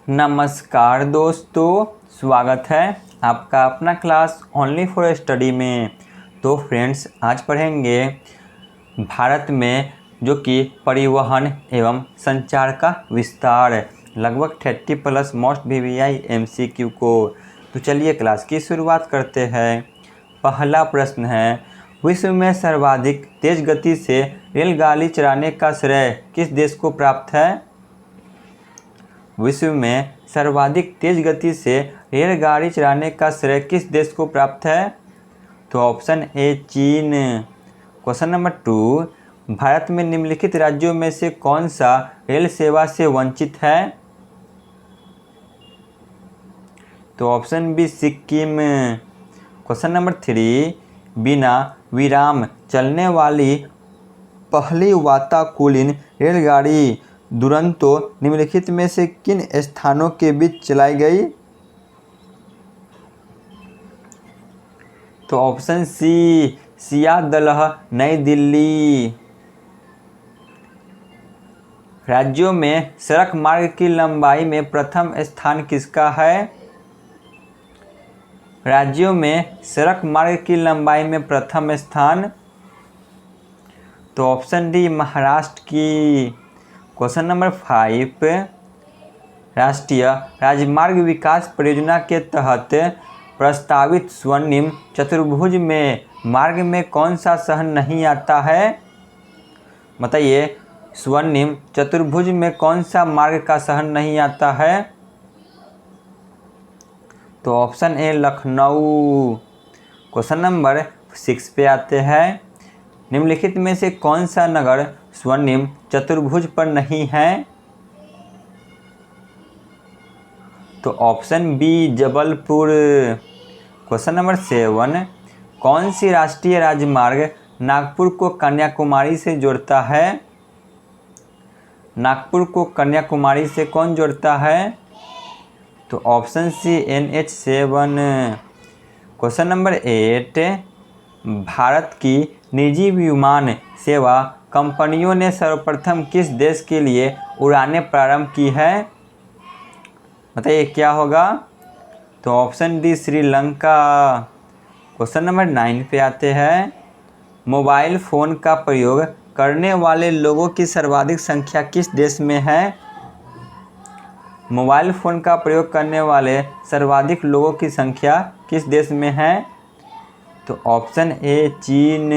नमस्कार दोस्तों, स्वागत है आपका अपना क्लास ओनली फॉर स्टडी में। तो फ्रेंड्स, आज पढ़ेंगे भारत में जो कि परिवहन एवं संचार का विस्तार, लगभग 30+ मोस्ट VVI MCQ को। तो चलिए क्लास की शुरुआत करते हैं। पहला प्रश्न है, विश्व में सर्वाधिक तेज गति से रेलगाड़ी चलाने का श्रेय किस देश को प्राप्त है? विश्व में सर्वाधिक तेज गति से रेलगाड़ी चलाने का श्रेय किस देश को प्राप्त है? तो ऑप्शन ए चीन। क्वेश्चन नंबर 2, भारत में निम्नलिखित राज्यों में से कौन सा रेल सेवा से वंचित है? तो option B Sikkim. Question number 3, बिना विराम चलने वाली पहली वातानुकूलित रेलगाड़ी दुरंतो निम्नलिखित में से किन स्थानों के बीच चलाई गई? तो ऑप्शन सी सियालदह, नई दिल्ली। राज्यों में सड़क मार्ग की लंबाई में प्रथम स्थान किसका है? राज्यों में सड़क मार्ग की लंबाई में प्रथम स्थान, तो ऑप्शन डी महाराष्ट्र की। क्वेश्चन नंबर 5, राष्ट्रीय राजमार्ग विकास परियोजना के तहत प्रस्तावित स्वर्णिम चतुर्भुज में मार्ग में कौन सा शहर नहीं आता है? बताइए, स्वर्णिम चतुर्भुज में कौन सा मार्ग का शहर नहीं आता है? तो option A Lucknow. Question number 6 पे आते हैं, निम्नलिखित में से कौन सा नगर स्वर्णिम चतुर्भुज पर नहीं है? तो option B Jabalpur. Question number 7, कौन सी राष्ट्रीय राजमार्ग नागपुर को कन्याकुमारी से जोड़ता है? नागपुर को कन्याकुमारी से कौन जोड़ता है? तो option C NH7। Question number 8, Bharat की निजी विमान सेवा कंपनियों ने सर्वप्रथम किस देश के लिए उड़ानें प्रारंभ की है? बताइए क्या होगा? तो option D Sri Lanka. Question number 9 पे आते हैं, मोबाइल फ़ोन का प्रयोग करने वाले लोगों की सर्वाधिक संख्या किस देश में है? मोबाइल फ़ोन का प्रयोग करने वाले सर्वाधिक लोगों की संख्या किस देश में है? तो ऑप्शन ए चीन।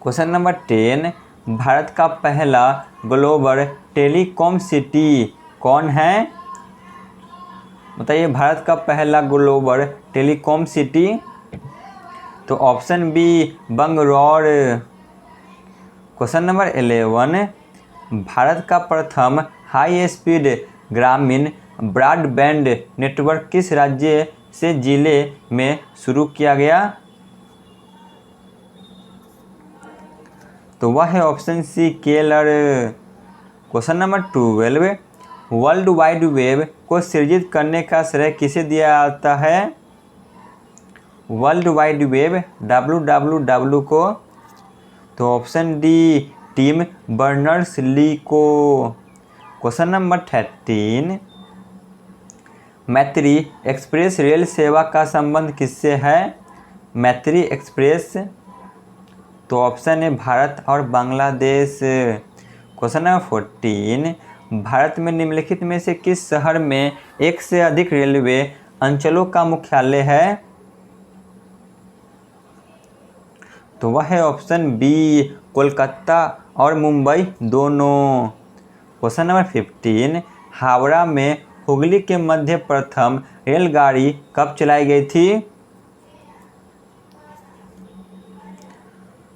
क्वेश्चन नंबर 10, भारत का पहला ग्लोबल टेलीकॉम सिटी कौन है? बताइए, भारत का पहला ग्लोबल टेलीकॉम सिटी, तो option B Bangalore. Question number 11, Bharat का प्रथम हाई स्पीड ग्रामीण ब्रॉडबैंड नेटवर्क किस राज्य से जिले में शुरू किया गया? तो वह है option C Kerala. Question number 12, world wide web को सृजित करने का श्रेय किसे दिया जाता है? वर्ल्ड वाइड वेब WWW को, तो ऑप्शन डी टिम बर्नर्स-ली को। क्वेश्चन नंबर 13, मैत्री एक्सप्रेस रेल सेवा का संबंध किससे है? मैत्री एक्सप्रेस, तो ऑप्शन है भारत और बांग्लादेश। क्वेश्चन नंबर 14, भारत में निम्नलिखित में से किस शहर में एक से अधिक रेलवे अंचलों का मुख्यालय है? तो वह है ऑप्शन बी कोलकाता और मुंबई दोनों। क्वेश्चन नंबर 15, हावड़ा में हुगली के मध्य प्रथम रेलगाड़ी कब चलाई गई थी?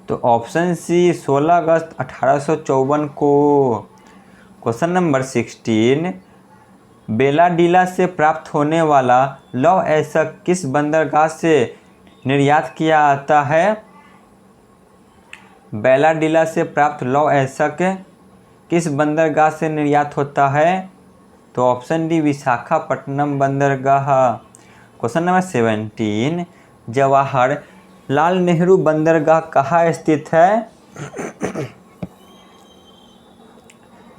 तो ऑप्शन सी 16 अगस्त 1854 को। क्वेश्चन नंबर 16, बेलाडीला से प्राप्त होने वाला लौह अयस्क किस बंदरगाह से निर्यात किया जाता है? बेलाडीला से प्राप्त लौह अयस्क किस बंदरगाह से निर्यात होता है? तो ऑप्शन डी विशाखापट्टनम बंदरगाह। क्वेश्चन नंबर 17, जवाहरलाल नेहरू बंदरगाह कहाँ स्थित है?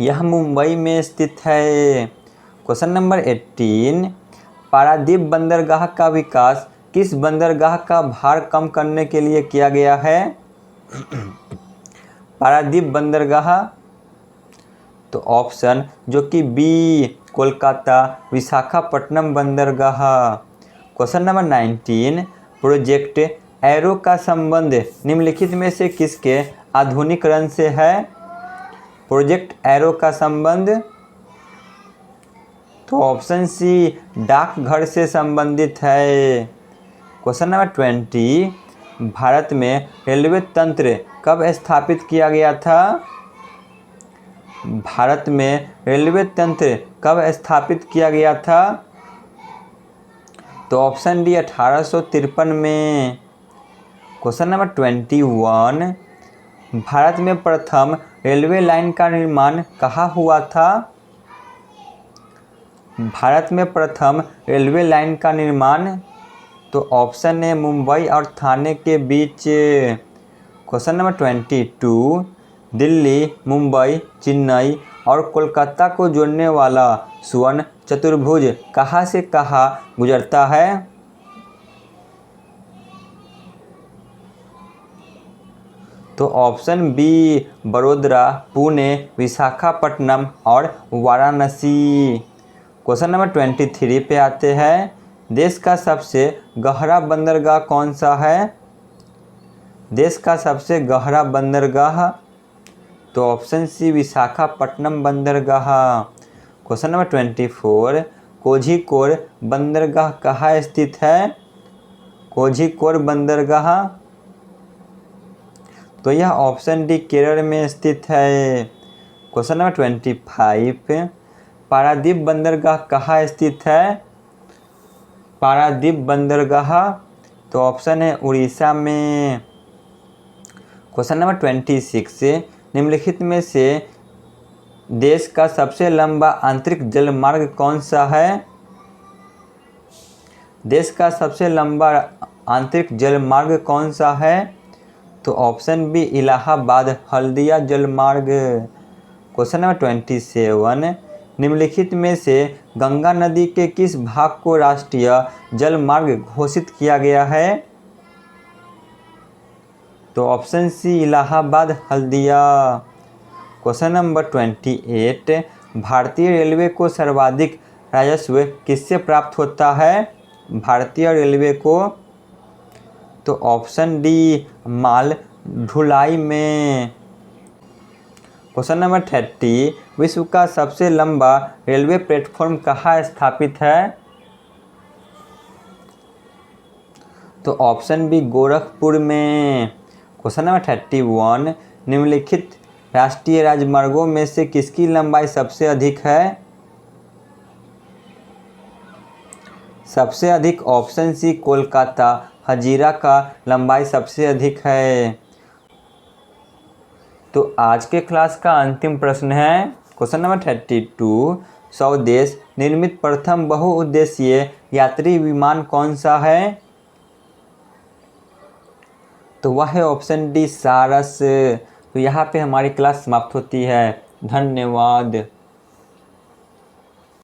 यह मुंबई में स्थित है। क्वेश्चन नंबर 18, पारादीप बंदरगाह का विकास किस बंदरगाह का भार कम करने के लिए किया गया है? पारादीप बंदरगाह, तो ऑप्शन जो कि बी कोलकाता विशाखापट्टनम बंदरगाह। क्वेश्चन नंबर 19, प्रोजेक्ट एरो का संबंध निम्नलिखित में से किसके आधुनिकरण से है? प्रोजेक्ट एरो का संबंध, तो ऑप्शन सी डाकघर से संबंधित है। क्वेश्चन नंबर 20, भारत में रेलवे तंत्र कब स्थापित किया गया था? भारत में रेलवे तंत्र कब स्थापित किया गया था? तो ऑप्शन डी 1853 में। क्वेश्चन नंबर 21, भारत में प्रथम रेलवे लाइन का निर्माण कहाँ हुआ था? भारत में प्रथम रेलवे लाइन का निर्माण, तो ऑप्शन है मुंबई और ठाणे के बीच। क्वेश्चन नंबर 22, दिल्ली, मुंबई, चेन्नई और कोलकाता को जोड़ने वाला स्वर्ण चतुर्भुज कहाँ से कहाँ गुजरता है? तो ऑप्शन बी बड़ोदरा, पुणे, विशाखापट्टनम और वाराणसी। क्वेश्चन नंबर 23 पे आते हैं, देश का सबसे गहरा बंदरगाह कौन सा है? देश का सबसे गहरा बंदरगाह, तो ऑप्शन सी विशाखापट्टनम बंदरगाह। क्वेश्चन नंबर 24, कोझिकोड बंदरगाह कहाँ स्थित है? कोझिकोड बंदरगाह, तो यह ऑप्शन डी केरल में स्थित है। क्वेश्चन नंबर 25, पारादीप बंदरगाह कहाँ स्थित है? पारादीप बंदरगाह, तो ऑप्शन है उड़ीसा में। क्वेश्चन नंबर 26, निम्नलिखित में से देश का सबसे लंबा आंतरिक जलमार्ग कौन सा है? देश का सबसे लंबा आंतरिक जलमार्ग कौन सा है? तो ऑप्शन बी इलाहाबाद हल्दिया जलमार्ग। क्वेश्चन नंबर 27, निम्नलिखित में से गंगा नदी के किस भाग को राष्ट्रीय जलमार्ग घोषित किया गया है? तो option C Allahabad Haldia. Question number 28, भारतीय रेलवे को सर्वाधिक राजस्व किससे प्राप्त होता है? भारतीय रेलवे को, तो ऑप्शन डी माल ढुलाई में। क्वेश्चन नंबर 30, विश्व का सबसे लंबा रेलवे प्लेटफॉर्म कहाँ स्थापित है? तो ऑप्शन बी गोरखपुर में। क्वेश्चन नंबर 31, निम्नलिखित राष्ट्रीय राजमार्गों में से किसकी लंबाई सबसे अधिक है? सबसे अधिक ऑप्शन सी कोलकाता हजीरा का लंबाई सबसे अधिक है। तो आज के क्लास का अंतिम प्रश्न है क्वेश्चन नंबर 32, स्वदेश निर्मित प्रथम बहुउद्देशीय यात्री विमान कौन सा है? तो वह है ऑप्शन डी सारस। तो यहाँ पे हमारी क्लास समाप्त होती है। धन्यवाद।